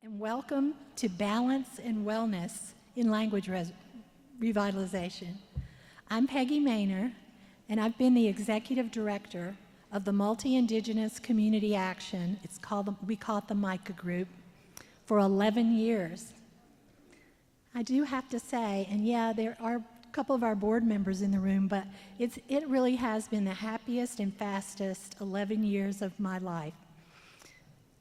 and welcome to Balance and Wellness in Language Revitalization. I'm Peggy Maynor, and I've been the Executive Director of the Multi-Indigenous Community Action, we call it the MICA Group, for 11 years. I do have to say, and yeah, there are a couple of our board members in the room, but it really has been the happiest and fastest 11 years of my life.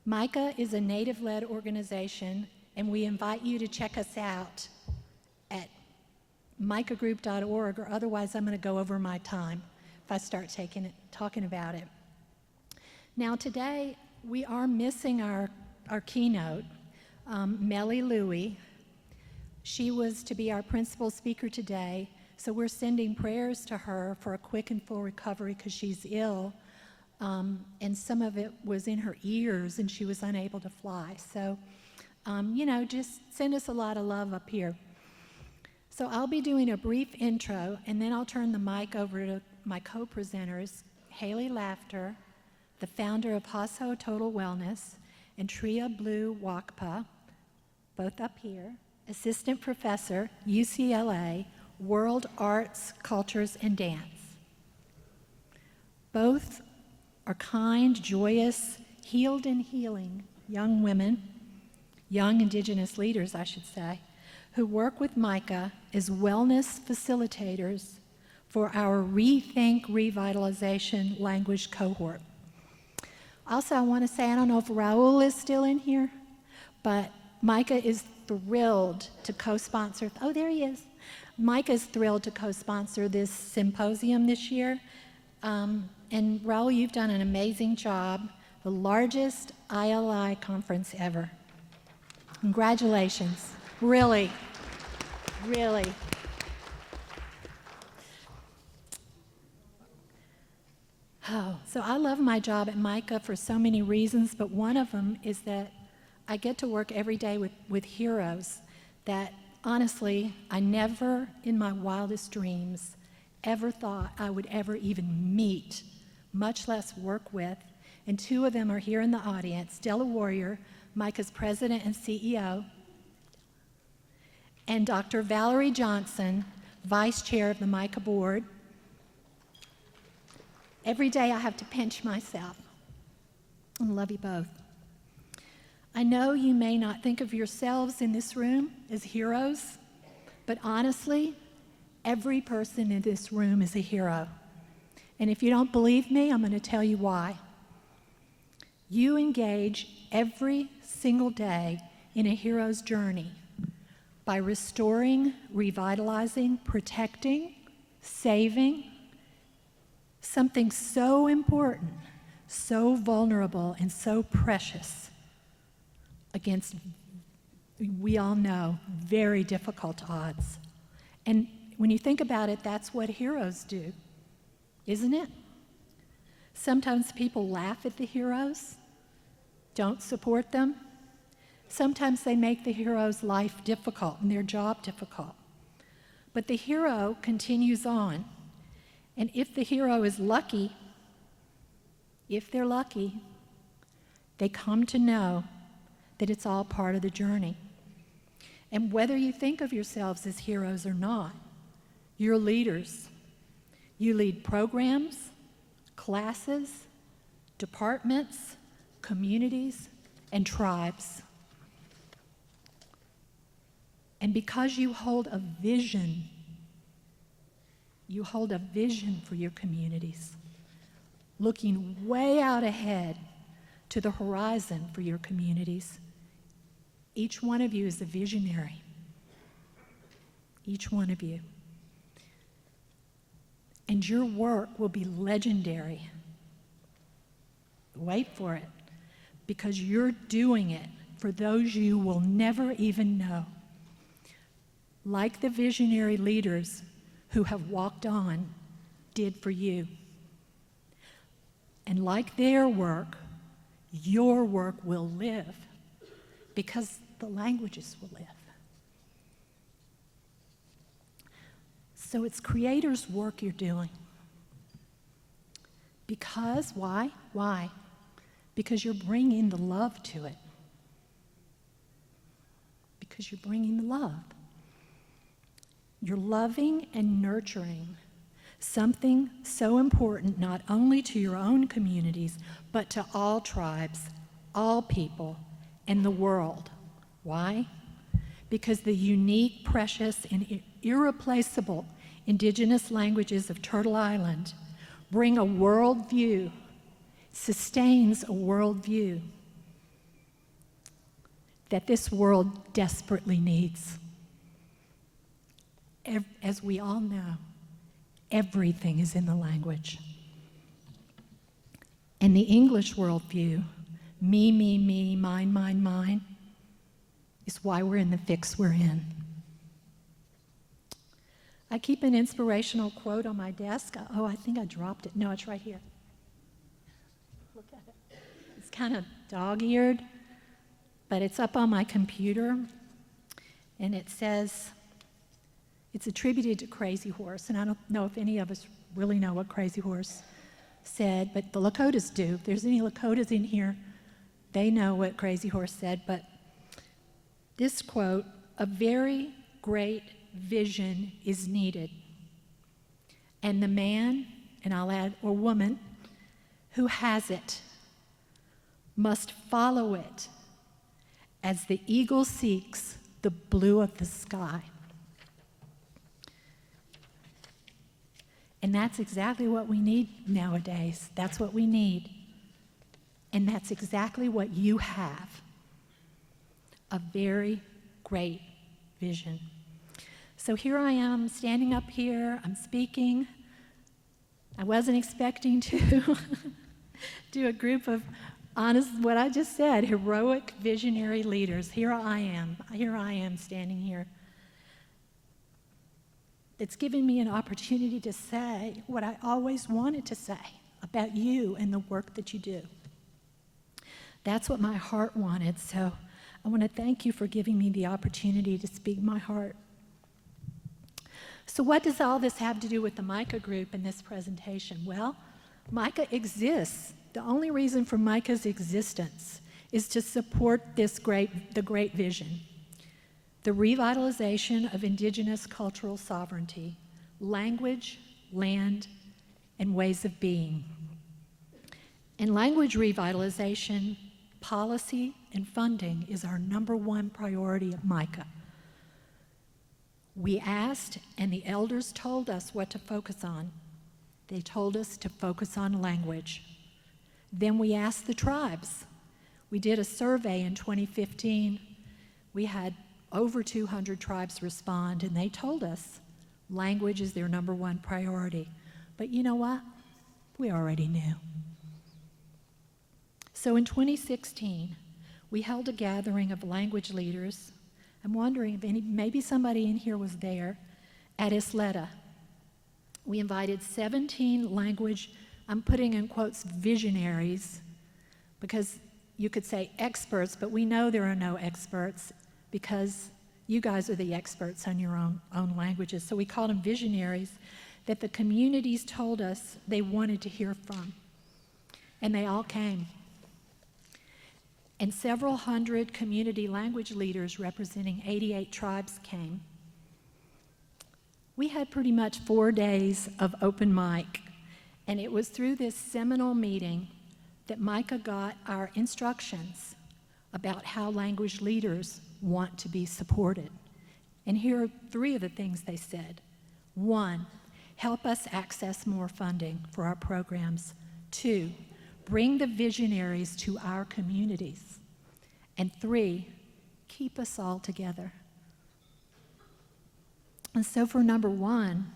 MICA is a Native-led organization, and we invite you to check us out at micagroup.org, or otherwise I'm going to go over my time if I start talking about it. Now today, we are missing our keynote, Marcey Louie. She was to be our principal speaker today, so we're sending prayers to her for a quick and full recovery because she's ill. And some of it was in her ears and she was unable to fly. So, just send us a lot of love up here. So I'll be doing a brief intro and then I'll turn the mic over to my co-presenters, Haley Laughter, the founder of Hasso Total Wellness, and Tria Blu Wakpa, both up here, assistant professor, UCLA, World Arts, Cultures, and Dance. Both are kind, joyous, healed and healing young women, young Indigenous leaders, I should say, who work with MICA as wellness facilitators for our Rethink Revitalization language cohort. Also, I want to say, I don't know if Raul is still in here, but MICA is thrilled to co-sponsor, oh, there he is. MICA is thrilled to co-sponsor this symposium this year. And Raul, you've done an amazing job. The largest ILI conference ever. Congratulations. Really, really. Oh, so I love my job at MICA for so many reasons, but one of them is that I get to work every day with heroes that, honestly, I never in my wildest dreams ever thought I would ever even meet, much less work with. And two of them are here in the audience, Della Warrior, MICA's president and CEO, and Dr. Valerie Johnson, vice chair of the MICA board. Every day I have to pinch myself. I love you both. I know you may not think of yourselves in this room as heroes, but honestly, every person in this room is a hero. And if you don't believe me, I'm going to tell you why. You engage every single day in a hero's journey by restoring, revitalizing, protecting, saving something so important, so vulnerable, and so precious against, we all know, very difficult odds. And when you think about it, that's what heroes do, isn't it? Sometimes people laugh at the heroes, don't support them. Sometimes they make the hero's life difficult and their job difficult. But the hero continues on. And if the hero is lucky, if they're lucky, they come to know that it's all part of the journey. And whether you think of yourselves as heroes or not, you're leaders. You lead programs, classes, departments, communities, and tribes. And because you hold a vision for your communities, looking way out ahead to the horizon for your communities. Each one of you is a visionary. Each one of you. And your work will be legendary. Wait for it, because you're doing it for those you will never even know. Like the visionary leaders who have walked on did for you. And like their work, your work will live, because the languages will live. So it's creators' work you're doing. Because, why? Why? Because you're bringing the love to it. because you're bringing the love. You're loving and nurturing something so important not only to your own communities, but to all tribes, all people, and the world. Why? Because the unique, precious, and irreplaceable indigenous languages of Turtle Island bring a worldview, sustains a worldview that this world desperately needs. As we all know, everything is in the language. And the English worldview, me, mine, is why we're in the fix we're in. I keep an inspirational quote on my desk. Oh, I think I dropped it. No, it's right here. Look at it. It's kind of dog-eared, but it's up on my computer, and it says, it's attributed to Crazy Horse, and I don't know if any of us really know what Crazy Horse said, but the Lakotas do. If there's any Lakotas in here, they know what Crazy Horse said, but this quote, "A very great vision is needed, and the man," and I'll add, or woman, "who has it must follow it as the eagle seeks the blue of the sky." And that's exactly what we need nowadays. That's what we need. And that's exactly what you have. A very great vision. So here I am, standing up here, I'm speaking. I wasn't expecting to do a group of honest, what I just said, heroic visionary leaders. Here I am standing here. It's given me an opportunity to say what I always wanted to say about you and the work that you do. That's what my heart wanted, so I want to thank you for giving me the opportunity to speak my heart. So what does all this have to do with the MICA group in this presentation? Well, MICA exists. The only reason for MICA's existence is to support the great vision. The revitalization of indigenous cultural sovereignty, language, land, and ways of being. And language revitalization, policy, and funding is our #1 priority at MICA. We asked, and the elders told us what to focus on. They told us to focus on language. Then we asked the tribes. We did a survey in 2015. We had over 200 tribes respond, and they told us language is their #1 priority. But you know what? We already knew. So in 2016, we held a gathering of language leaders. I'm wondering if maybe somebody in here was there at Isleta. We invited 17 language, I'm putting in quotes, visionaries, because you could say experts, but we know there are no experts because you guys are the experts on your own languages. So we called them visionaries that the communities told us they wanted to hear from. And they all came. And several hundred community language leaders representing 88 tribes came. We had pretty much 4 days of open mic, and it was through this seminal meeting that MICA got our instructions about how language leaders want to be supported. And here are 3 of the things they said. 1, help us access more funding for our programs. 2, bring the visionaries to our communities. And 3, keep us all together. And so for #1,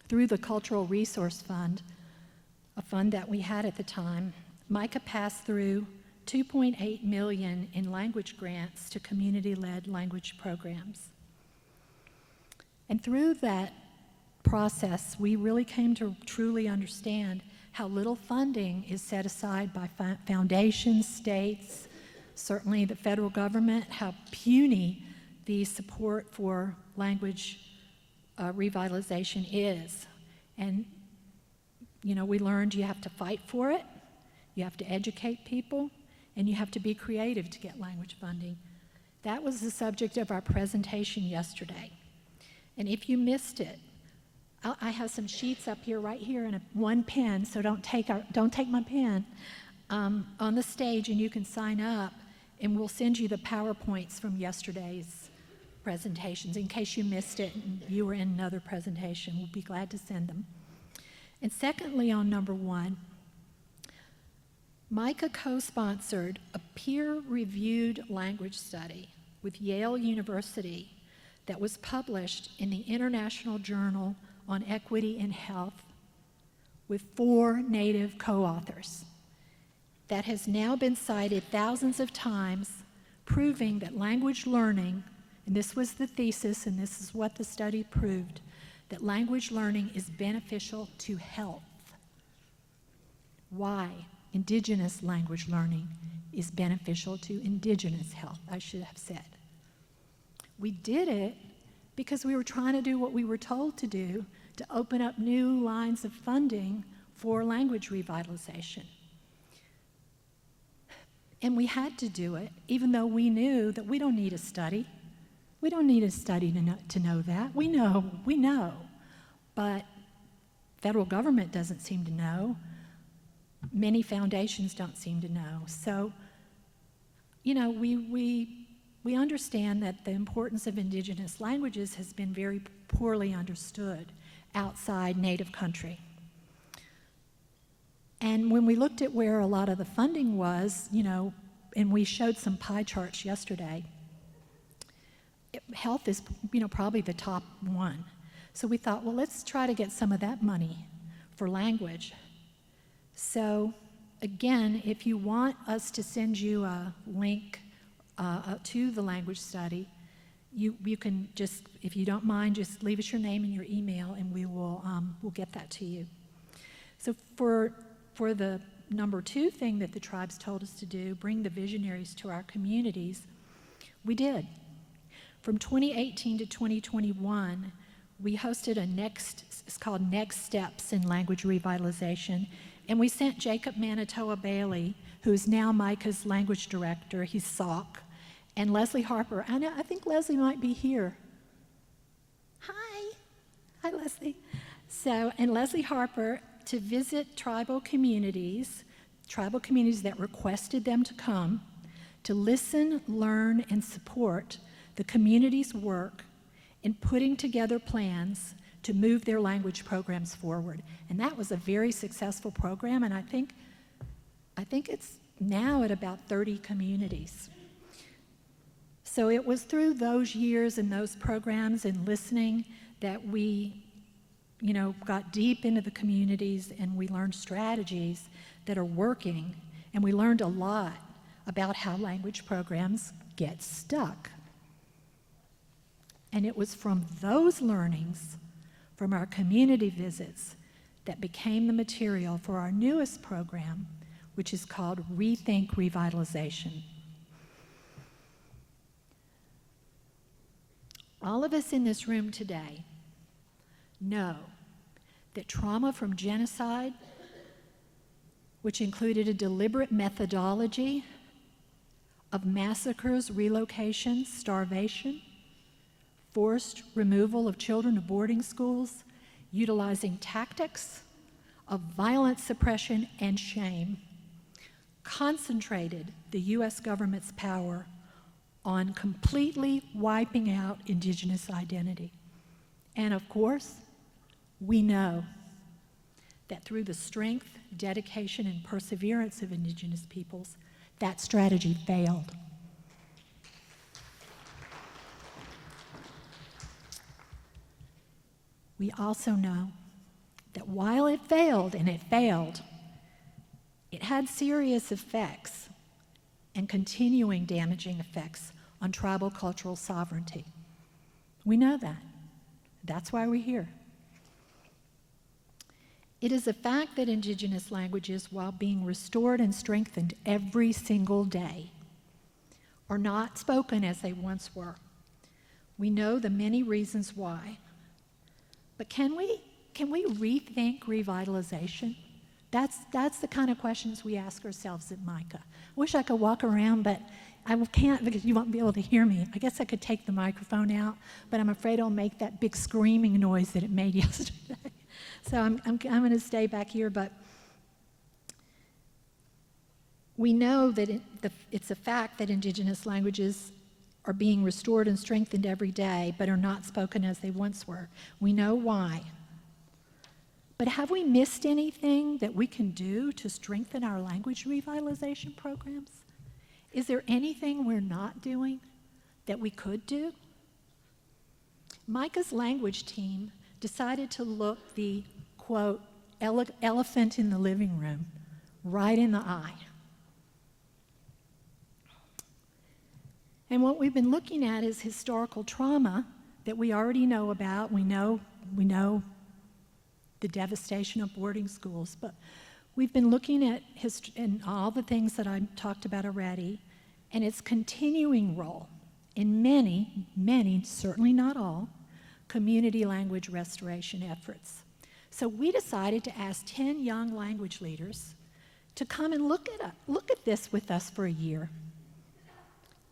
through the Cultural Resource Fund, a fund that we had at the time, MICA passed through $2.8 million in language grants to community-led language programs. And through that process, we really came to truly understand how little funding is set aside by foundations, states, certainly the federal government, how puny the support for language revitalization is. And, you know, we learned you have to fight for it, you have to educate people, and you have to be creative to get language funding. That was the subject of our presentation yesterday. And if you missed it, I have some sheets up here, right here, and one pen, so don't take my pen, on the stage, and you can sign up, and we'll send you the PowerPoints from yesterday's presentations in case you missed it and you were in another presentation. We'll be glad to send them. And secondly, on number 1, Micah co-sponsored a peer-reviewed language study with Yale University that was published in the International Journal on Equity in Health with 4 Native co-authors that has now been cited thousands of times, proving that language learning, and this was the thesis and this is what the study proved, that language learning is beneficial to health. Why? Indigenous language learning is beneficial to indigenous health, I should have said. We did it because we were trying to do what we were told to do, to open up new lines of funding for language revitalization. And we had to do it, even though we knew that we don't need a study. We don't need a study to know that. We know. But federal government doesn't seem to know. Many foundations don't seem to know. So, you know, we understand that the importance of indigenous languages has been very poorly understood outside Native country. And when we looked at where a lot of the funding was, you know, and we showed some pie charts yesterday, health is, you know, probably the top one. So we thought, well, let's try to get some of that money for language. So again, if you want us to send you a link to the language study, you can just, if you don't mind, just leave us your name and your email, and we will we'll get that to you. So for the number 2 thing that the tribes told us to do, bring the visionaries to our communities, we did. From 2018 to 2021, we hosted it's called Next Steps in Language Revitalization, and we sent Jacob Manitoa Bailey, who is now Micah's language director, he's SOC, and Leslie Harper. I think Leslie might be here. Hi, Leslie. So, and Leslie Harper to visit tribal communities that requested them to come, to listen, learn, and support the community's work in putting together plans to move their language programs forward. And that was a very successful program, and I think it's now at about 30 communities. So it was through those years and those programs and listening that we, you know, got deep into the communities, and we learned strategies that are working, and we learned a lot about how language programs get stuck. And it was from those learnings, from our community visits, that became the material for our newest program, which is called Rethink Revitalization. All of us in this room today know that trauma from genocide, which included a deliberate methodology of massacres, relocations, starvation, forced removal of children to boarding schools, utilizing tactics of violent suppression and shame, concentrated the U.S. government's power on completely wiping out indigenous identity. And of course, we know that through the strength, dedication, and perseverance of indigenous peoples, that strategy failed. We also know that while it failed, it had serious effects and continuing damaging effects on tribal cultural sovereignty. We know that. That's why we're here. It is a fact that indigenous languages, while being restored and strengthened every single day, are not spoken as they once were. We know the many reasons why. But can we rethink revitalization? That's the kind of questions we ask ourselves at Micah. I wish I could walk around, but can't because you won't be able to hear me. I guess I could take the microphone out, but I'm afraid it'll make that big screaming noise that it made yesterday. So I'm going to stay back here, but we know that it's a fact that indigenous languages are being restored and strengthened every day, but are not spoken as they once were. We know why. But have we missed anything that we can do to strengthen our language revitalization programs? Is there anything we're not doing that we could do? Micah's language team decided to look the, quote, elephant in the living room right in the eye. And what we've been looking at is historical trauma that we already know about. We know the devastation of boarding schools, but we've been looking at history and all the things that I talked about already, and its continuing role in many, certainly not all, community language restoration efforts. So we decided to ask 10 young language leaders to come and look at this with us for a year.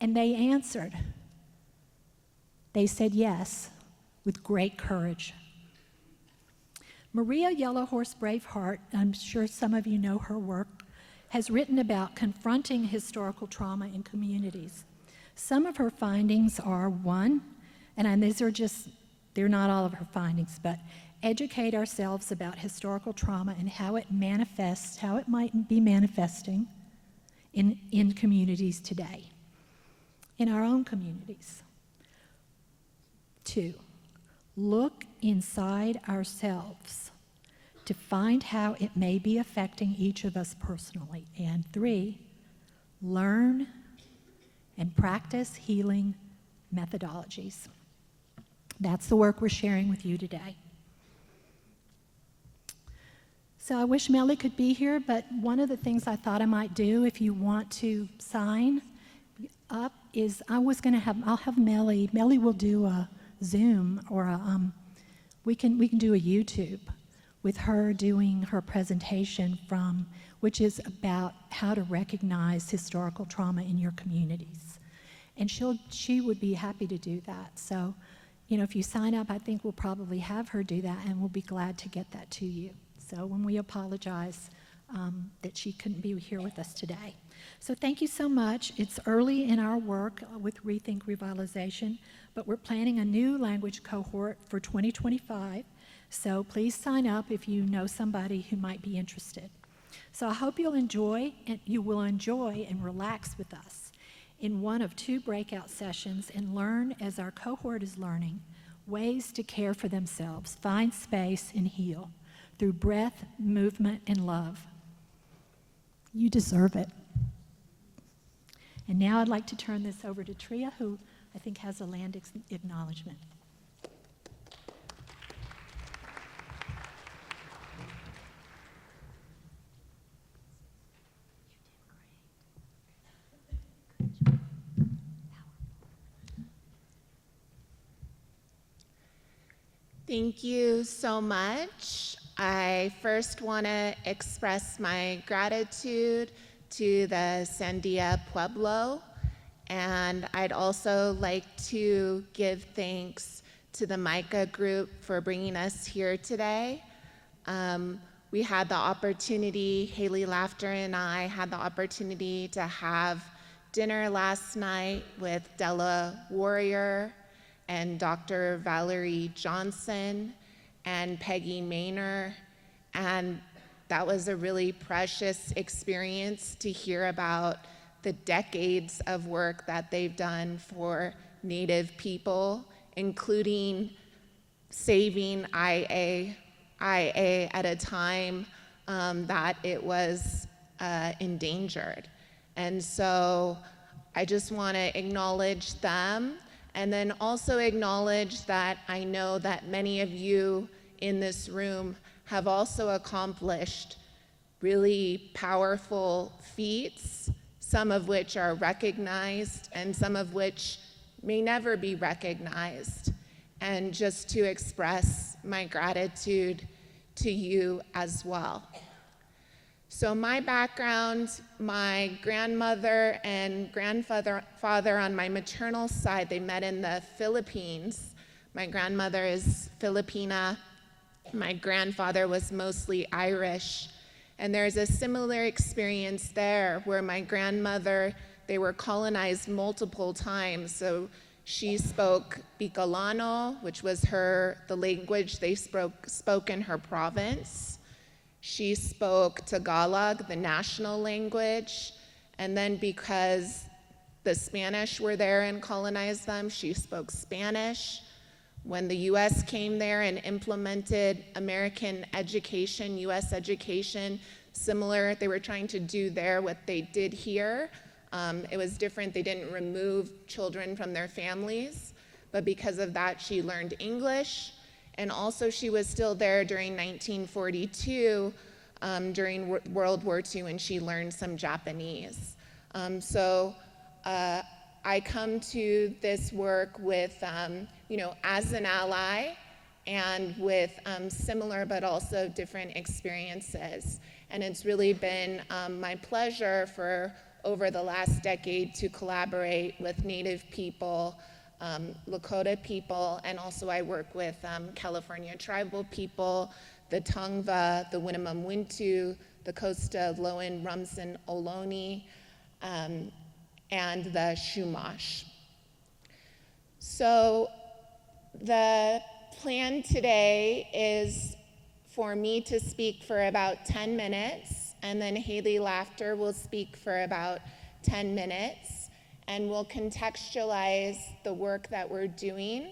And they answered. They said yes, with great courage. Maria Yellowhorse Braveheart, I'm sure some of you know her work, has written about confronting historical trauma in communities. Some of her findings are, one, and these are just, they're not all of her findings, but educate ourselves about historical trauma and how it manifests, how it might be manifesting in communities today, in our own communities. 2, look inside ourselves to find how it may be affecting each of us personally. And 3, learn and practice healing methodologies. That's the work we're sharing with you today. So I wish Melly could be here, but one of the things I thought I might do, if you want to sign up, is I'll have Melly will do a Zoom or we can do a YouTube with her doing her presentation which is about how to recognize historical trauma in your communities. And she would be happy to do that. So, if you sign up, I think we'll probably have her do that, and we'll be glad to get that to you. So when we apologize that she couldn't be here with us today. So thank you so much. It's early in our work with Rethink Revitalization, but we're planning a new language cohort for 2025. So please sign up if you know somebody who might be interested. So I hope you will enjoy and relax with us in one of 2 breakout sessions and learn, as our cohort is learning, ways to care for themselves, find space, and heal through breath, movement, and love. You deserve it. And now I'd like to turn this over to Tria, who I think has a land acknowledgement. Thank you so much. I first want to express my gratitude to the Sandia Pueblo, and I'd also like to give thanks to the Micah group for bringing us here today. We had the opportunity, Haley Laughter and I had the opportunity to have dinner last night with Della Warrior and Dr. Valerie Johnson and Peggy Maynor, and that was a really precious experience to hear about the decades of work that they've done for Native people, including saving IA at a time that it was endangered. And so I just want to acknowledge them, and then also acknowledge that I know that many of you in this room have also accomplished really powerful feats, some of which are recognized and some of which may never be recognized. And just to express my gratitude to you as well. So my background, my grandmother and father on my maternal side, they met in the Philippines. My grandmother is Filipina. My grandfather was mostly Irish. And there's a similar experience there where my grandmother, they were colonized multiple times. So she spoke Bicolano, which was the language they spoke in her province. She spoke Tagalog, the national language. And then because the Spanish were there and colonized them, she spoke Spanish. When the US came there and implemented American education, US education, similar, they were trying to do there what they did here. It was different. They didn't remove children from their families, but because of that, she learned English. And also she was still there during 1942, during World War II, and she learned some Japanese. I come to this work with, as an ally and with similar but also different experiences. And it's really been my pleasure for over the last decade to collaborate with Native people, Lakota people, and also I work with California tribal people, the Tongva, the Winnemem-Wintu, the Costa, Lowen, Rumsen, Ohlone, and the Chumash. So the plan today is for me to speak for about 10 minutes, and then Haley Laughter will speak for about 10 minutes, and we'll contextualize the work that we're doing,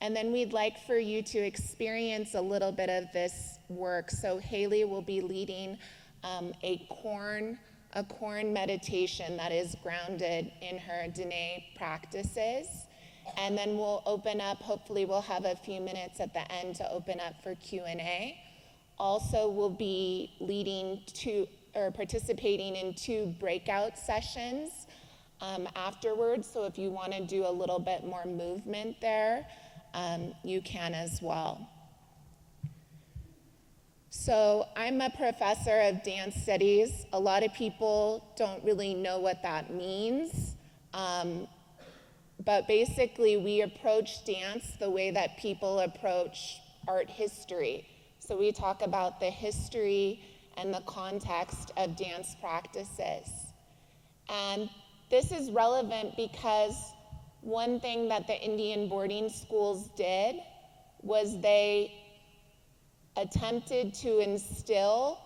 and then we'd like for you to experience a little bit of this work. So Haley will be leading a corn meditation that is grounded in her Dene practices. And then we'll open up, hopefully we'll have a few minutes at the end to open up for Q&A. Also, we'll be participating in 2 breakout sessions afterwards. So if you want to do a little bit more movement there, you can as well. So I'm a professor of dance studies. A lot of people don't really know what that means. But basically, we approach dance the way that people approach art history. So we talk about the history and the context of dance practices. And this is relevant because one thing that the Indian boarding schools did was they attempted to instill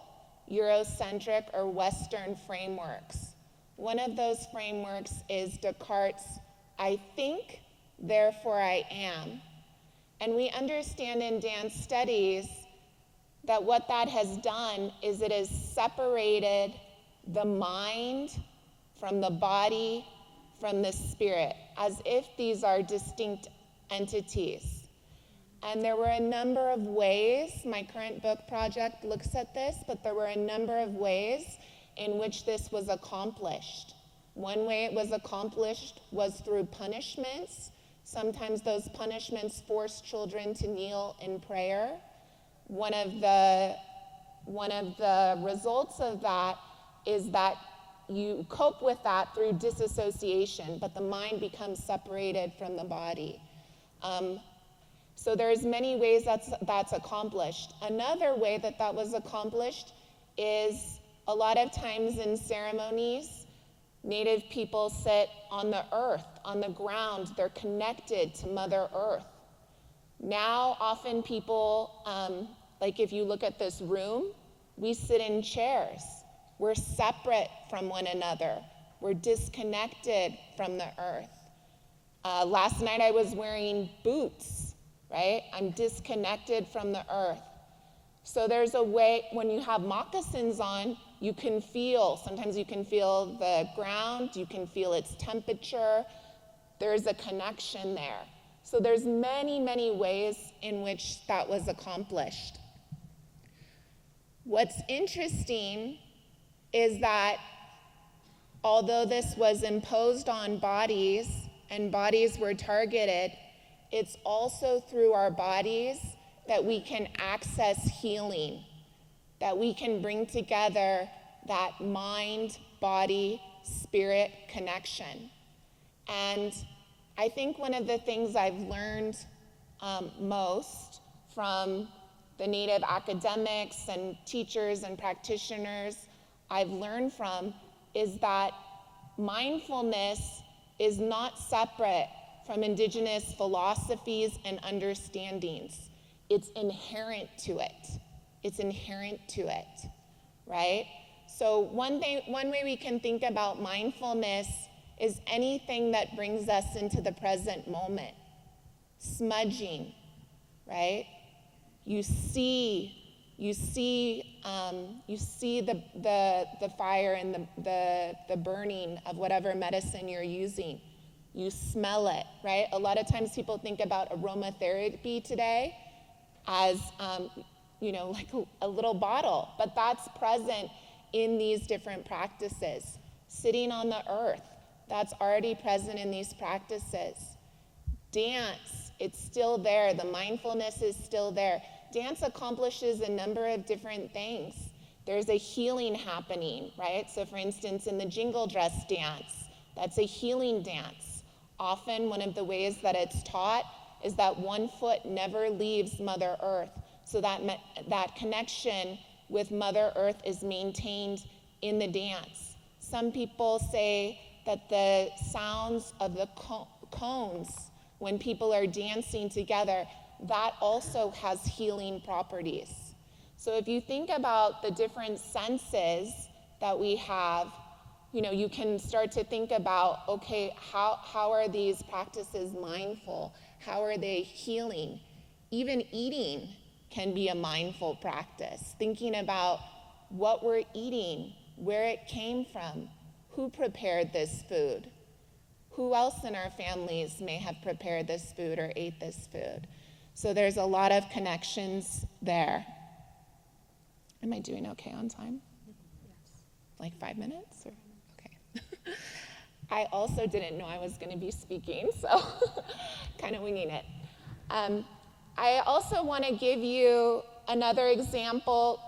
Eurocentric or Western frameworks. One of those frameworks is Descartes' I think, therefore I am. And we understand in dance studies that what that has done is it has separated the mind from the body, from the spirit, as if these are distinct entities. And there were a number of ways, my current book project looks at this, but there were a number of ways in which this was accomplished. One way it was accomplished was through punishments. Sometimes those punishments forced children to kneel in prayer. One of the results of that is that you cope with that through disassociation, but the mind becomes separated from the body. So there's many ways that's accomplished. Another way that was accomplished is a lot of times in ceremonies, Native people sit on the earth, on the ground. They're connected to Mother Earth. Now, often people, like if you look at this room, we sit in chairs. We're separate from one another. We're disconnected from the earth. Last night I was wearing boots, right? I'm disconnected from the earth. So there's a way, when you have moccasins on, you can feel, sometimes you can feel the ground, you can feel its temperature. There's a connection there. So there's many, many ways in which that was accomplished. What's interesting is that although this was imposed on bodies and bodies were targeted, it's also through our bodies that we can access healing, that we can bring together that mind, body, spirit connection. And I think one of the things I've learned most from the Native academics and teachers and practitioners I've learned from is that mindfulness is not separate from indigenous philosophies and understandings. It's inherent to it. It's inherent to it, right? So one way we can think about mindfulness is anything that brings us into the present moment. Smudging, right? You see the fire and the burning of whatever medicine you're using. You smell it, right? A lot of times people think about aromatherapy today as, like a little bottle, but that's present in these different practices. Sitting on the earth, that's already present in these practices. Dance, it's still there. The mindfulness is still there. Dance accomplishes a number of different things. There's a healing happening, right? So for instance, in the jingle dress dance, that's a healing dance. Often one of the ways that it's taught is that one foot never leaves Mother Earth. So that connection with Mother Earth is maintained in the dance. Some people say that the sounds of the cones when people are dancing together, that also has healing properties. So if you think about the different senses that we have, you can start to think about, okay, how are these practices mindful? How are they healing? Even eating can be a mindful practice. Thinking about what we're eating, where it came from, who prepared this food, who else in our families may have prepared this food or ate this food. So there's a lot of connections there. Am I doing okay on time? Yes. Like 5 minutes? Or? Okay. I also didn't know I was going to be speaking, so kind of winging it. I also want to give you another example.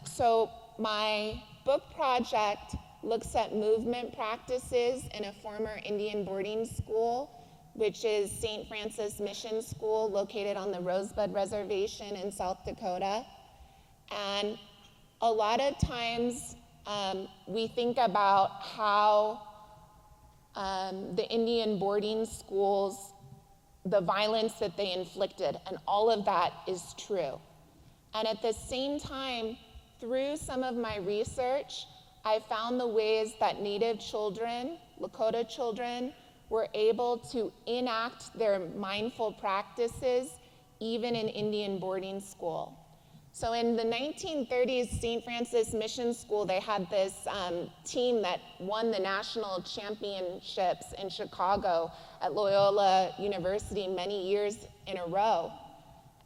So my book project looks at movement practices in a former Indian boarding school, which is St. Francis Mission School, located on the Rosebud Reservation in South Dakota. And a lot of times we think about how the Indian boarding schools, the violence that they inflicted, and all of that is true. And at the same time, through some of my research, I found the ways that Native children, Lakota children, were able to enact their mindful practices even in Indian boarding school. So in the 1930s, St. Francis Mission School, they had this team that won the national championships in Chicago at Loyola University many years in a row.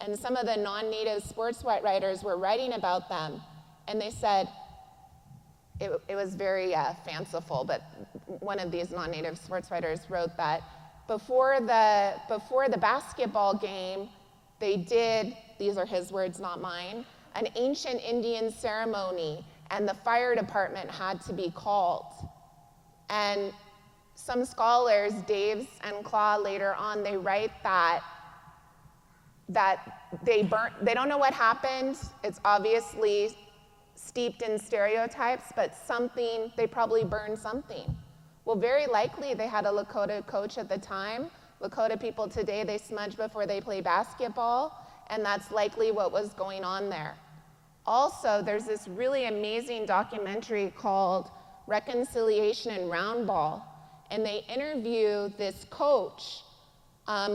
And some of the non-Native sports writers were writing about them, and they said, it was very fanciful, but one of these non-Native sports writers wrote that before the basketball game, they did, these are his words, not mine, an ancient Indian ceremony, and the fire department had to be called. And some scholars, Daves and Claw, later on, they write that they don't know what happened. It's obviously steeped in stereotypes, but they probably burned something. Well, very likely they had a Lakota coach at the time. Lakota people today, they smudge before they play basketball, and that's likely what was going on there. Also, there's this really amazing documentary called Reconciliation and Roundball, and they interview this coach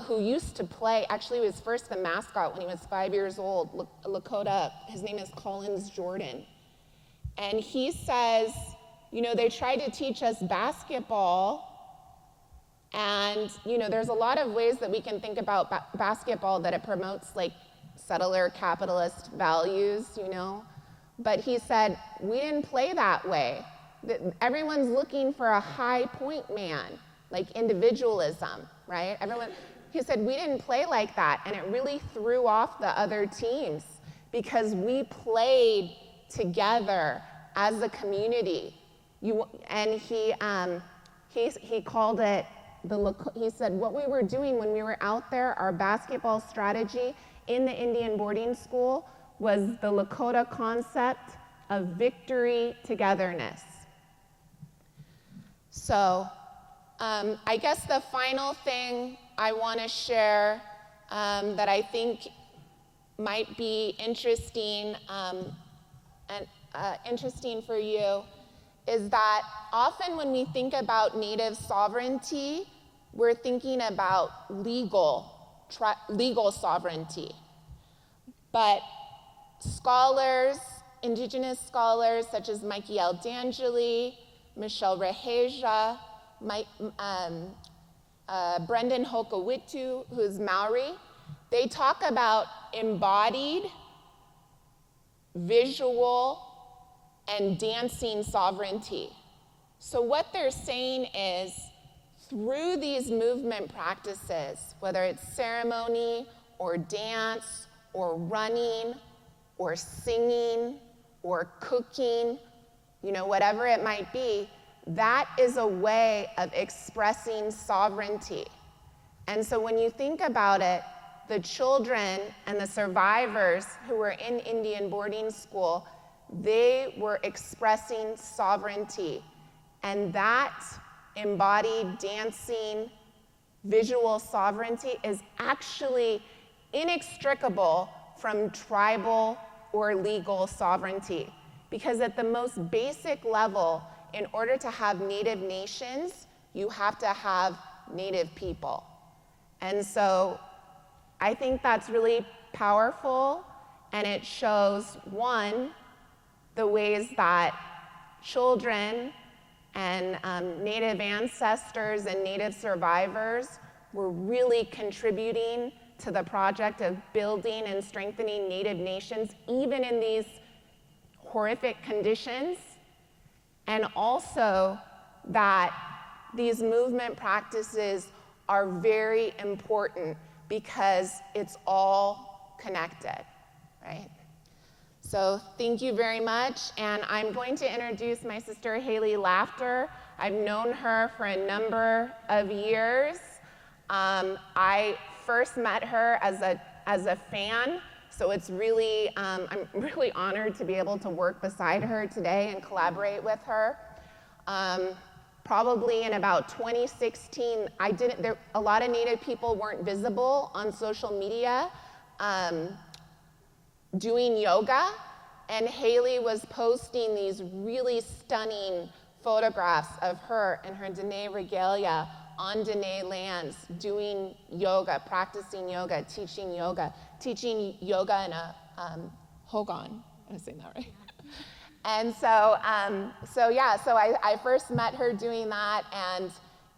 who used to play, actually he was first the mascot when he was 5 years old, Lakota. His name is Collins Jordan. And he says, they tried to teach us basketball, and there's a lot of ways that we can think about basketball that it promotes like settler capitalist values, But he said, we didn't play that way. Everyone's looking for a high point man, like individualism, right? He said, we didn't play like that, and it really threw off the other teams because we played together as a community. And he called it, he said, what we were doing when we were out there, our basketball strategy in the Indian boarding school was the Lakota concept of victory togetherness. So I guess the final thing I want to share that I think might be interesting interesting for you is that often when we think about Native sovereignty, we're thinking about legal sovereignty. But scholars, Indigenous scholars such as Mikey L. D'Angeli, Michelle Reheja, Brendan Hokowitu, who's Maori, they talk about embodied, visual, and dancing sovereignty. So what they're saying is, through these movement practices, whether it's ceremony or dance or running or singing or cooking, whatever it might be, that is a way of expressing sovereignty. And so when you think about it, the children and the survivors who were in Indian boarding school, they were expressing sovereignty. And that embodied dancing, visual sovereignty is actually inextricable from tribal or legal sovereignty. Because at the most basic level, in order to have Native nations, you have to have Native people. And so I think that's really powerful, and it shows, one, the ways that children and Native ancestors and Native survivors were really contributing to the project of building and strengthening Native nations, even in these horrific conditions, and also that these movement practices are very important because it's all connected, right? So thank you very much, and I'm going to introduce my sister Haley Laughter. I've known her for a number of years. I first met her as a fan, so it's really, I'm really honored to be able to work beside her today and collaborate with her. Probably in about 2016, a lot of Native people weren't visible on social media doing yoga, and Haley was posting these really stunning photographs of her and her Dene regalia on Dene lands, doing yoga, practicing yoga, teaching yoga in a Hogan. Am I saying that right? And so I first met her doing that, and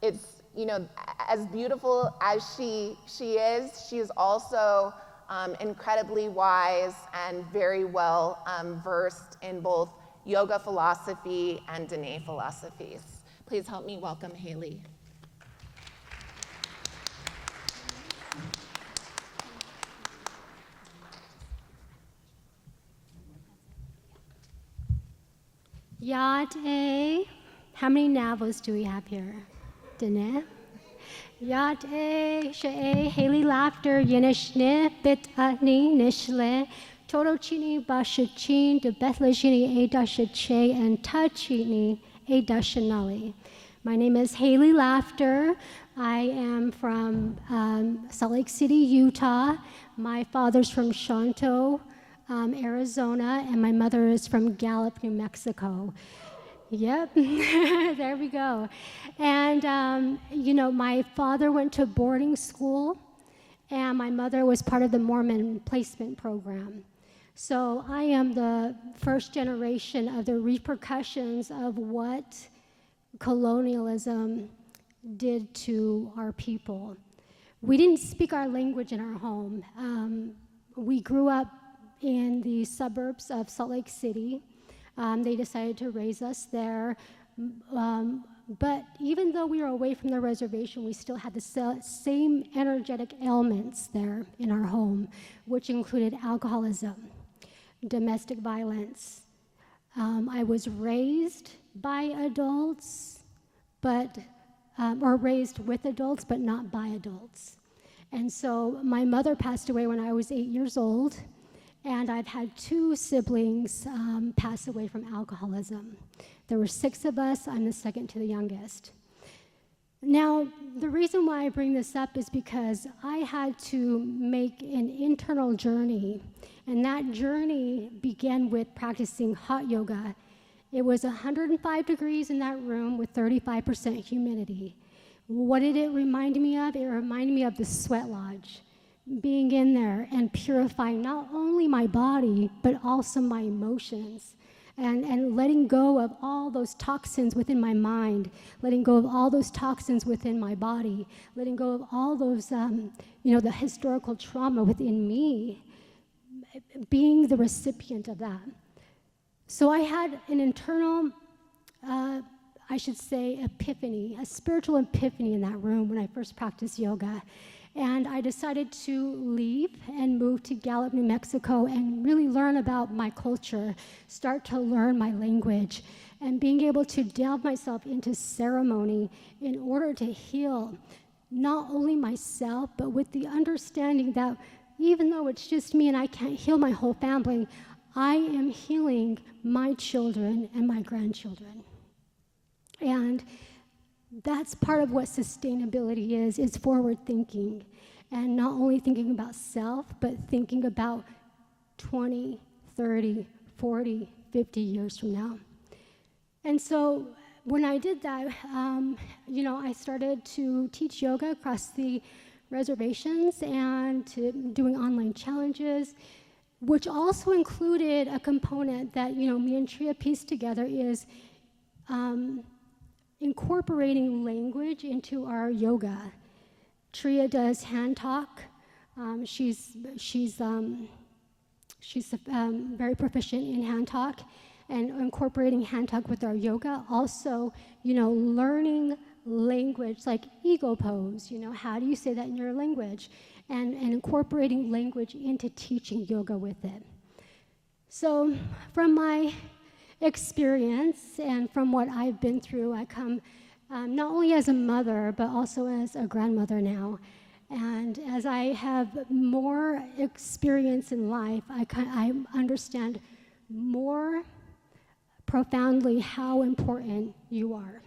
it's, as beautiful as she is, she's also incredibly wise and very well versed in both yoga philosophy and Dene philosophies. Please help me welcome Haley. Yad-e. How many Navos do we have here? Dene? Yad-e, she-e, Haley Laughter, Yenishne, Bit-ani, Nishle, Torochini, Bashachin, de Bethleshini, Edashache, and Tachini, Edashanali. My name is Haley Laughter. I am from Salt Lake City, Utah. My father's from Shanto, Arizona, and my mother is from Gallup, New Mexico. Yep, there we go. And, my father went to boarding school, and my mother was part of the Mormon placement program. So I am the first generation of the repercussions of what colonialism did to our people. We didn't speak our language in our home. We grew up in the suburbs of Salt Lake City. They decided to raise us there. But even though we were away from the reservation, we still had the same energetic ailments there in our home, which included alcoholism, domestic violence, I was raised by adults, or raised with adults, but not by adults. And so my mother passed away when I was 8 years old, and I've had 2 siblings pass away from alcoholism. There were 6 of us. I'm the second to the youngest. Now, the reason why I bring this up is because I had to make an internal journey, and that journey began with practicing hot yoga. It was 105 degrees in that room with 35% humidity. What did it remind me of? It reminded me of the sweat lodge, being in there and purifying not only my body, but also my emotions. And letting go of all those toxins within my mind, letting go of all those toxins within my body, letting go of all those, the historical trauma within me, being the recipient of that. So I had an internal, I should say, epiphany, a spiritual epiphany in that room when I first practiced yoga. And I decided to leave and move to Gallup, New Mexico, and really learn about my culture, start to learn my language, and being able to delve myself into ceremony in order to heal not only myself, but with the understanding that even though it's just me and I can't heal my whole family, I am healing my children and my grandchildren. And that's part of what sustainability is forward thinking, and not only thinking about self, but thinking about 20, 30, 40, 50 years from now. And so when I did that, I started to teach yoga across the reservations and doing online challenges, which also included a component that, me and Tria pieced together is incorporating language into our yoga. Tria does hand talk. She's very proficient in hand talk, and incorporating hand talk with our yoga. Also, learning language like ego pose. How do you say that in your language? And incorporating language into teaching yoga with it. So, from my experience and from what I've been through, I come not only as a mother, but also as a grandmother now. And as I have more experience in life, I understand more profoundly how important you are.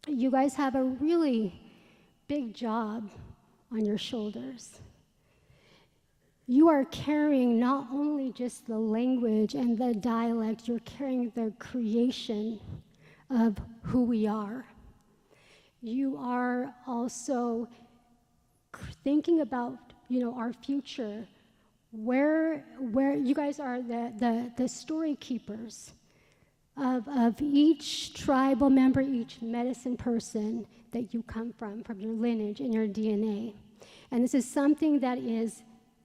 You guys have a really big job on your shoulders. You are carrying not only just the language and the dialect, you're carrying the creation of who we are. You are also thinking about, our future, where you guys are the story keepers of each tribal member, each medicine person that you come from your lineage and your DNA. And this is something that is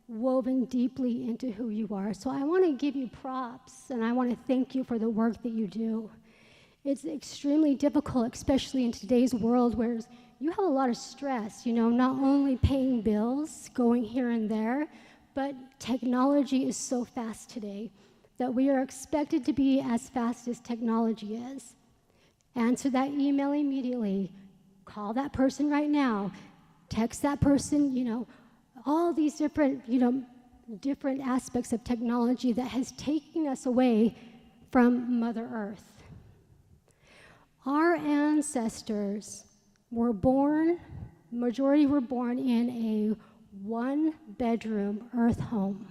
woven deeply into who you are. So I want to give you props, and I want to thank you for the work that you do. It's extremely difficult, especially in today's world where you have a lot of stress, not only paying bills, going here and there, but technology is so fast today that we are expected to be as fast as technology is. Answer that email immediately, call that person right now, text that person, all these different aspects of technology that has taken us away from Mother Earth. Our ancestors were born, majority were born in a one-bedroom earth home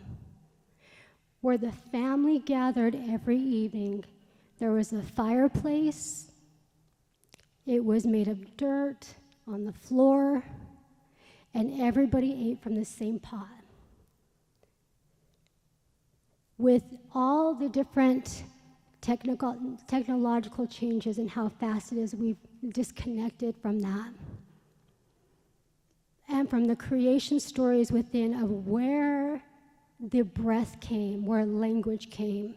where the family gathered every evening. There was a fireplace. It was made of dirt on the floor, and everybody ate from the same pot. With all the different technological changes and how fast it is, we've disconnected from that. And from the creation stories within of where the breath came, where language came,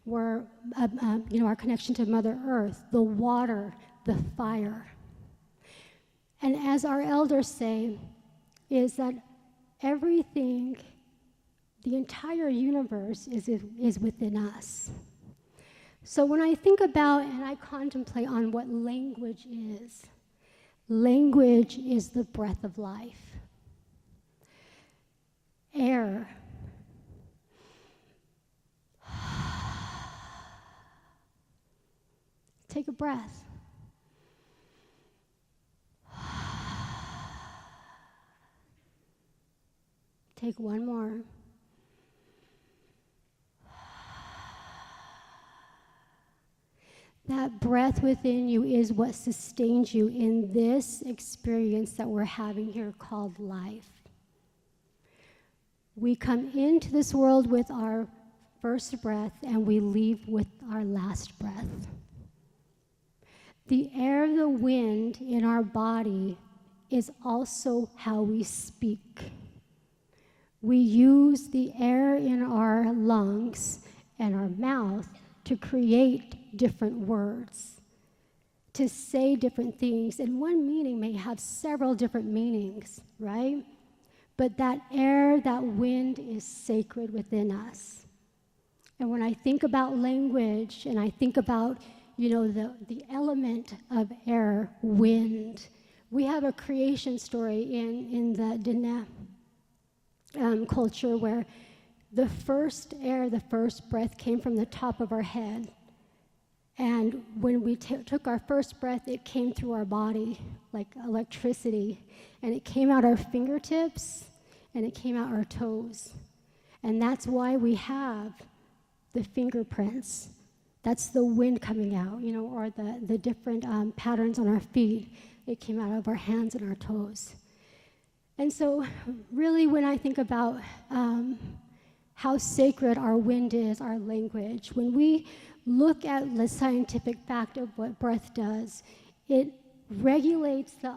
where our connection to Mother Earth, the water, the fire. And as our elders say, is that everything, the entire universe is within us. So when I think about and I contemplate on what language is the breath of life. Air. Take a breath. Take one more. That breath within you is what sustains you in this experience that we're having here called life. We come into this world with our first breath and we leave with our last breath. The air, the wind in our body is also how we speak. We use the air in our lungs and our mouth to create different words, to say different things. And one meaning may have several different meanings, right? But that air, that wind is sacred within us. And when I think about language and I think about, the element of air, wind, we have a creation story in the Diné culture where the first air, the first breath came from the top of our head. And when we took our first breath, it came through our body like electricity. And it came out our fingertips and it came out our toes. And that's why we have the fingerprints. That's the wind coming out, or the different patterns on our feet. It came out of our hands and our toes. And so really when I think about how sacred our wind is, our language, when we look at the scientific fact of what breath does, it regulates the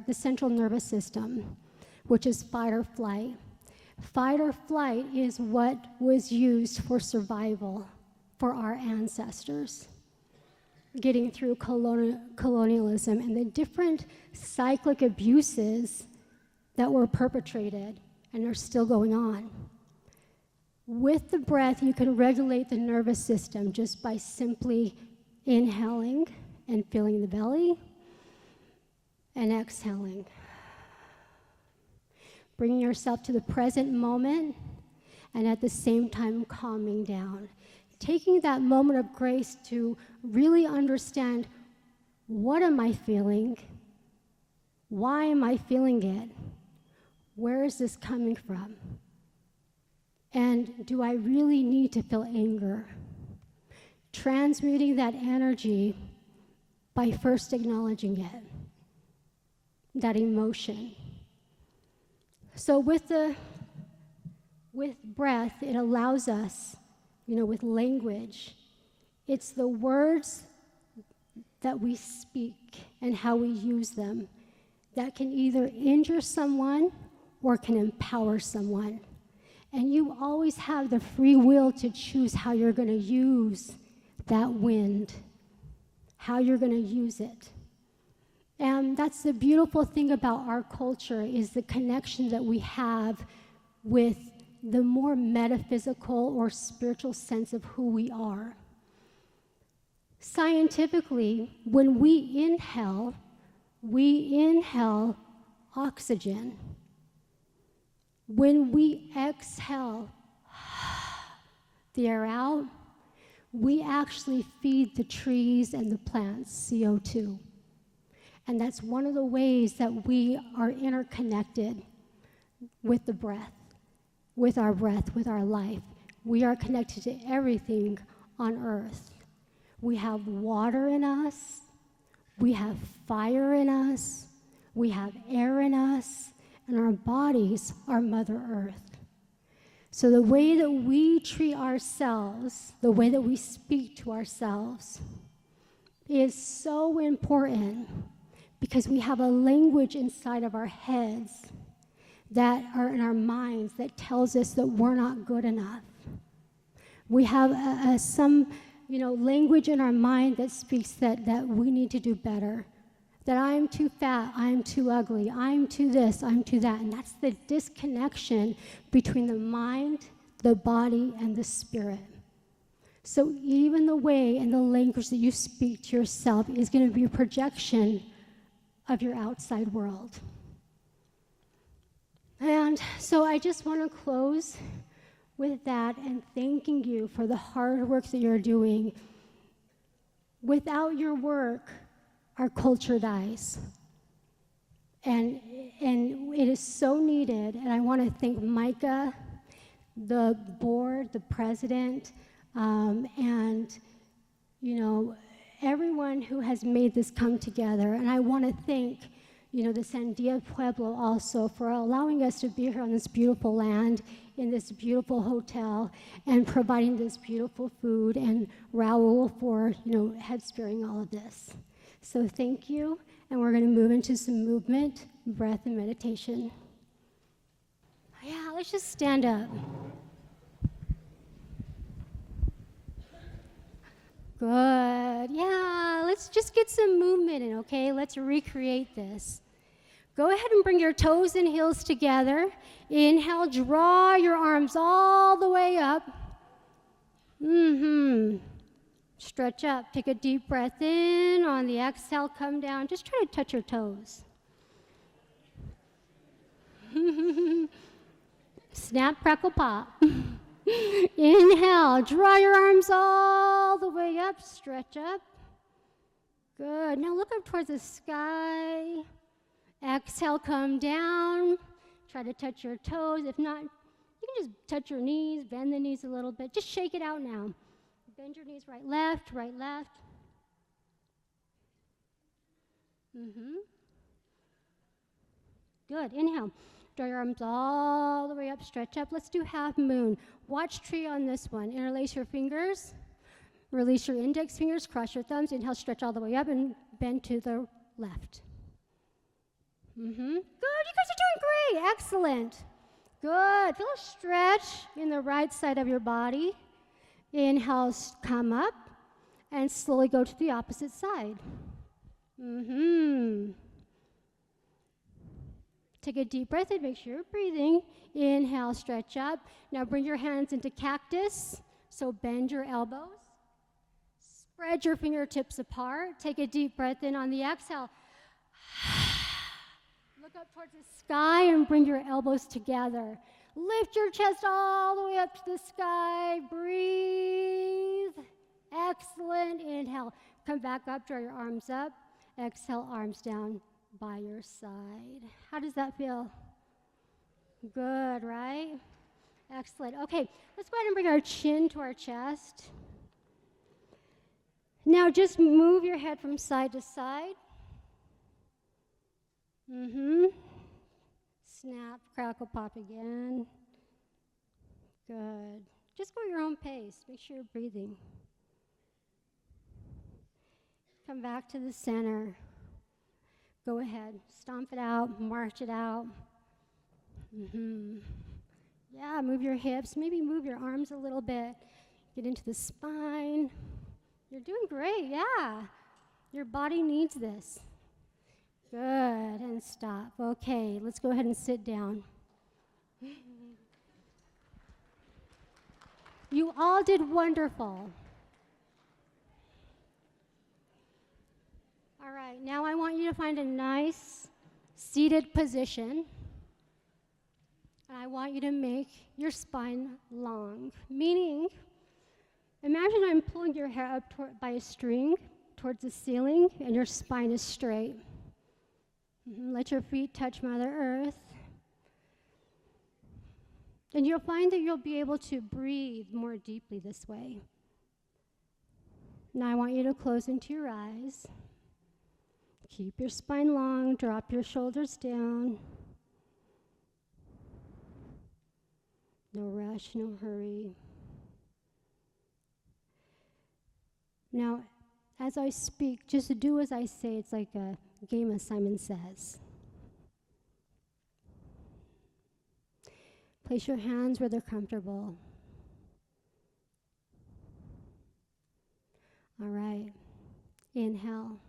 the central nervous system, which is fight or flight. Fight or flight is what was used for survival for our ancestors, getting through colonialism and the different cyclic abuses that were perpetrated and are still going on. With the breath, you can regulate the nervous system just by simply inhaling and filling the belly and exhaling. Bringing yourself to the present moment and at the same time calming down. Taking that moment of grace to really understand, what am I feeling? Why am I feeling it? Where is this coming from? And do I really need to feel anger? Transmuting that energy by first acknowledging it, that emotion. So with breath, it allows us, with language, it's the words that we speak and how we use them that can either injure someone or can empower someone. And you always have the free will to choose how you're going to use that wind, how you're going to use it. And that's the beautiful thing about our culture, is the connection that we have with the more metaphysical or spiritual sense of who we are. Scientifically, when we inhale oxygen. When we exhale the air out, we actually feed the trees and the plants CO2. And that's one of the ways that we are interconnected with the breath, with our life. We are connected to everything on earth. We have water in us, we have fire in us, we have air in us, and our bodies are Mother Earth. So the way that we treat ourselves, the way that we speak to ourselves, is so important, because we have a language inside of our heads that are in our minds that tells us that we're not good enough. We have some language in our mind that speaks that we need to do better, that I'm too fat, I'm too ugly, I'm too this, I'm too that. And that's the disconnection between the mind, the body, and the spirit. So even the way and the language that you speak to yourself is going to be a projection of your outside world. And so I just want to close with that and thanking you for the hard work that you're doing. Without your work, our culture dies. And it is so needed. And I want to thank Micah, the board, the president, and everyone who has made this come together. And I want to thank the Sandia Pueblo also for allowing us to be here on this beautiful land, in this beautiful hotel, and providing this beautiful food, and Raul for head spearing all of this. So thank you, and we're going to move into some movement, breath, and meditation. Yeah, let's just stand up. Good. Yeah, let's just get some movement in, okay? Let's recreate this. Go ahead and bring your toes and heels together. Inhale, draw your arms all the way up. Stretch up. Take a deep breath in. On the exhale, come down. Just try to touch your toes. Snap, crackle, pop. Inhale, draw your arms all the way up. Stretch up. Good. Now look up towards the sky. Exhale, come down. Try to touch your toes. If not, you can just touch your knees, bend the knees a little bit. Just shake it out now. Bend your knees right, left, right, left. Good. Inhale. Draw your arms all the way up, stretch up. Let's do half moon. Watch Tria on this one. Interlace your fingers. Release your index fingers, cross your thumbs. Inhale, stretch all the way up and bend to the left. Good, you guys are doing great, excellent. Good, feel a stretch in the right side of your body. Inhale, come up, and slowly go to the opposite side. Take a deep breath and make sure you're breathing. Inhale, stretch up. Now bring your hands into cactus, so bend your elbows. Spread your fingertips apart. Take a deep breath in on the exhale. Look up towards the sky and bring your elbows together. Lift your chest all the way up to the sky. Breathe. Excellent. Inhale. Come back up. Draw your arms up. Exhale, arms down by your side. How does that feel? Good, right? Excellent. Okay, let's go ahead and bring our chin to our chest. Now just move your head from side to side. Snap, crackle, pop again. Good. Just go at your own pace. Make sure you're breathing. Come back to the center. Go ahead. Stomp it out. March it out. Yeah, move your hips. Maybe move your arms a little bit. Get into the spine. You're doing great. Yeah. Your body needs this. Good, and stop. Okay, let's go ahead and sit down. You all did wonderful. All right, now I want you to find a nice seated position. And I want you to make your spine long, meaning, imagine I'm pulling your hair up by a string towards the ceiling, and your spine is straight. Let your feet touch Mother Earth. And you'll find that you'll be able to breathe more deeply this way. Now I want you to close into your eyes. Keep your spine long, drop your shoulders down. No rush, no hurry. Now, as I speak, just do as I say. It's like a game of Simon Says. Place your hands where they're comfortable. All right. Inhale.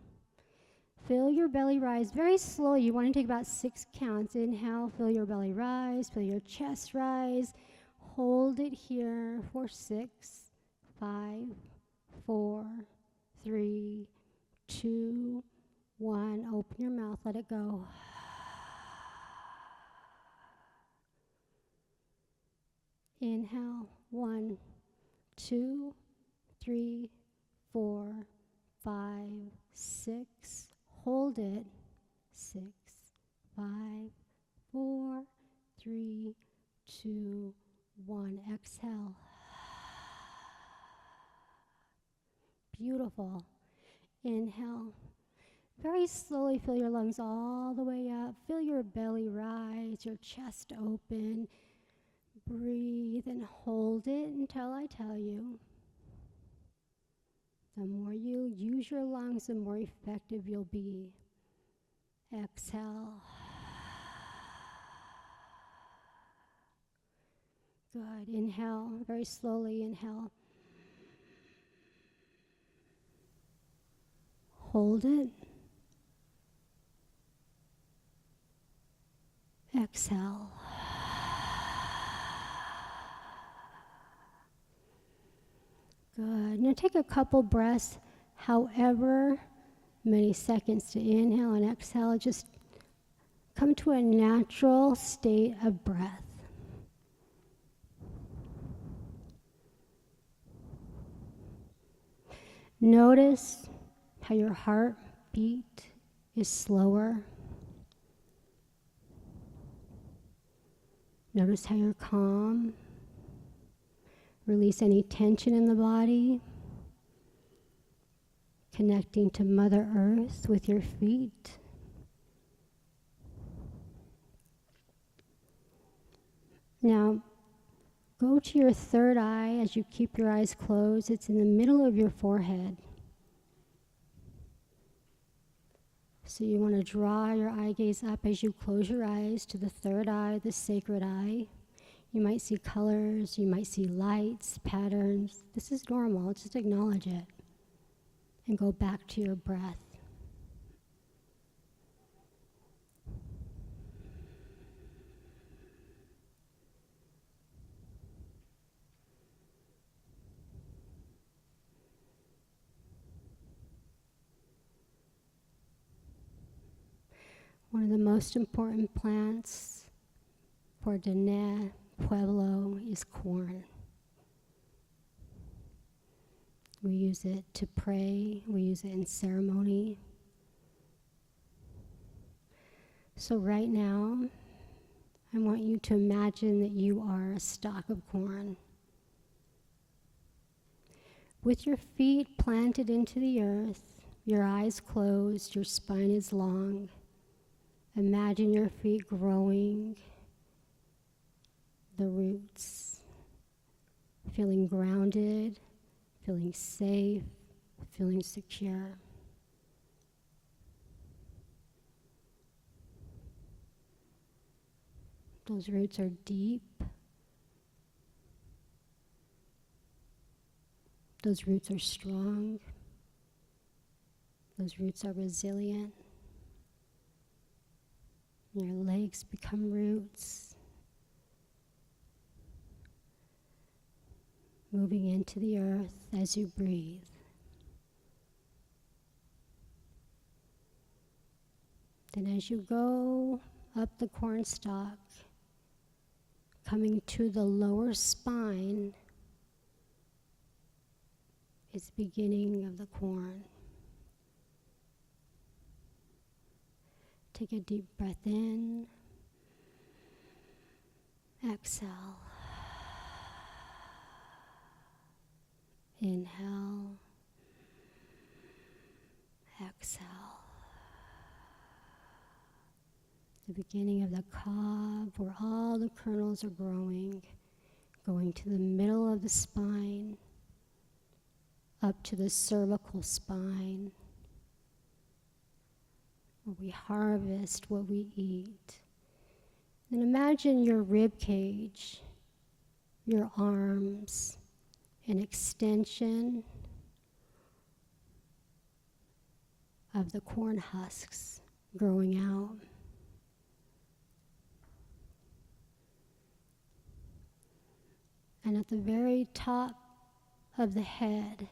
Feel your belly rise very slowly. You want to take about 6 counts. Inhale, feel your belly rise, feel your chest rise. Hold it here for 6, 5, 4, 3, 2, 1. Open your mouth, let it go. Inhale, 1, 2, 3, 4, 5, 6. Hold it. 6, 5, 4, 3, 2, 1. Exhale. Beautiful. Inhale. Very slowly fill your lungs all the way up. Feel your belly rise, your chest open. Breathe and hold it until I tell you. The more you use your lungs, the more effective you'll be. Exhale. Good. Inhale. Very slowly inhale. Hold it. Exhale. Good. Now take a couple breaths, however many seconds to inhale and exhale. Just come to a natural state of breath. Notice how your heartbeat is slower. Notice how you're calm. Release any tension in the body. Connecting to Mother Earth with your feet. Now, go to your third eye as you keep your eyes closed. It's in the middle of your forehead. So you want to draw your eye gaze up as you close your eyes to the third eye, the sacred eye. You might see colors, you might see lights, patterns. This is normal, just acknowledge it. And go back to your breath. One of the most important plants for Diné Pueblo is corn. We use it to pray, we use it in ceremony. So right now, I want you to imagine that you are a stalk of corn. With your feet planted into the earth, your eyes closed, your spine is long. Imagine your feet growing, the roots, feeling grounded, feeling safe, feeling secure. Those roots are deep. Those roots are strong. Those roots are resilient. Your legs become roots. Moving into the earth as you breathe. Then as you go up the corn stalk, coming to the lower spine is the beginning of the corn. Take a deep breath in. Exhale. Inhale. Exhale. The beginning of the cob where all the kernels are growing, going to the middle of the spine, up to the cervical spine, where we harvest what we eat. And imagine your rib cage, your arms, an extension of the corn husks growing out. And at the very top of the head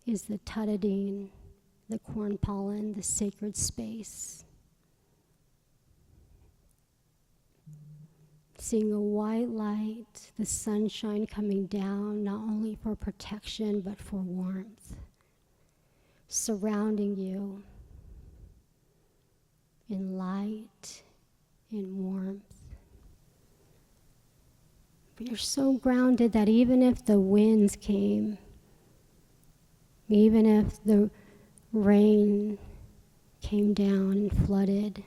is the Tutadine, the corn pollen, the sacred space. Seeing a white light, the sunshine coming down, not only for protection, but for warmth, surrounding you in light, in warmth. But you're so grounded that even if the winds came, even if the rain came down and flooded,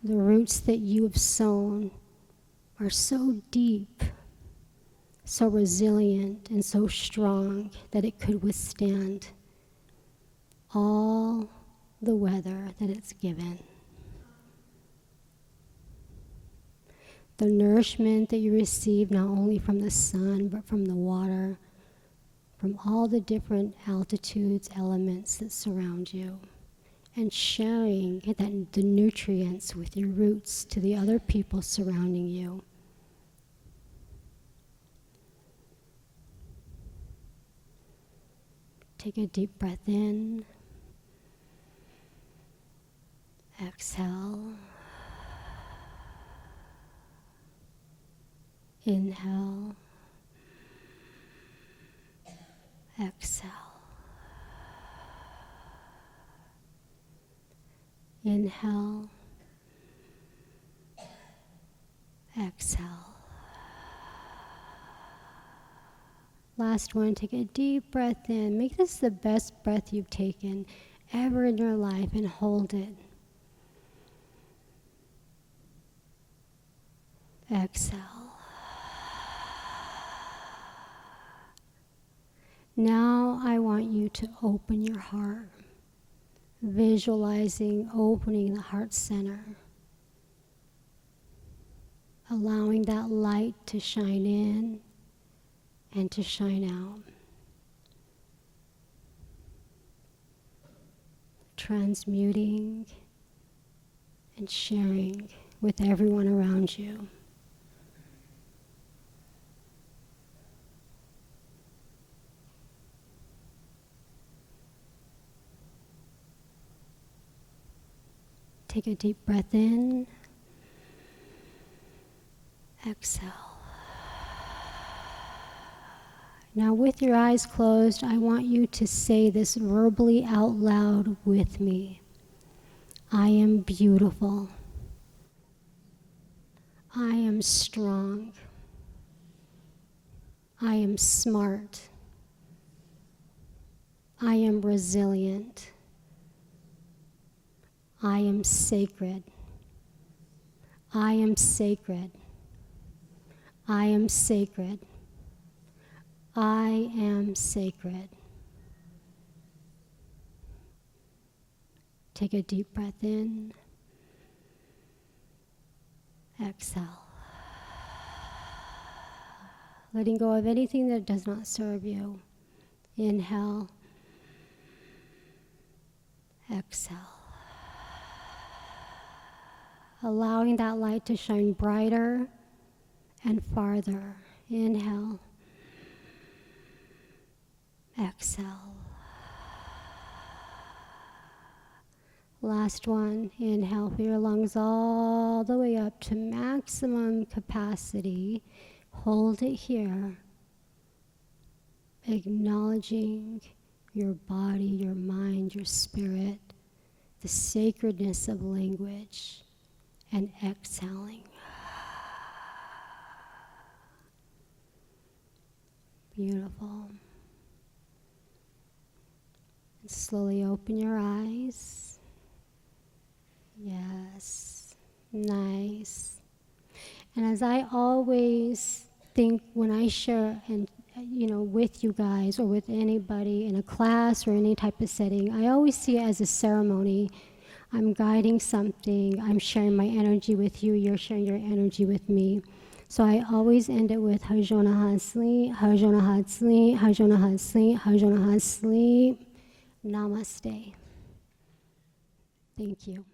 the roots that you have sown are so deep, so resilient, and so strong that it could withstand all the weather that it's given. The nourishment that you receive not only from the sun, but from the water, from all the different altitudes, elements that surround you, and sharing the nutrients with your roots to the other people surrounding you. Take a deep breath in. Exhale. Inhale. Exhale. Inhale. Exhale. Last one, take a deep breath in. Make this the best breath you've taken ever in your life and hold it. Exhale. Now I want you to open your heart, visualizing opening the heart center, allowing that light to shine in and to shine out. Transmuting and sharing with everyone around you. Take a deep breath in. Exhale. Now with your eyes closed, I want you to say this verbally out loud with me. I am beautiful. I am strong. I am smart. I am resilient. I am sacred. I am sacred. I am sacred. I am sacred. Take a deep breath in. Exhale. Letting go of anything that does not serve you. Inhale. Exhale. Allowing that light to shine brighter and farther. Inhale. Exhale. Last one. Inhale for your lungs all the way up to maximum capacity. Hold it here. Acknowledging your body, your mind, your spirit, the sacredness of language, and exhaling. Beautiful. And slowly open your eyes. Yes. Nice. And as I always think when I share and with you guys or with anybody in a class or any type of setting, I always see it as a ceremony. I'm guiding something, I'm sharing my energy with you, you're sharing your energy with me. So I always end it with Harjona Hasli, Harjona Hasli, Harjona Hasli, Harjona Hasli. Namaste. Thank you.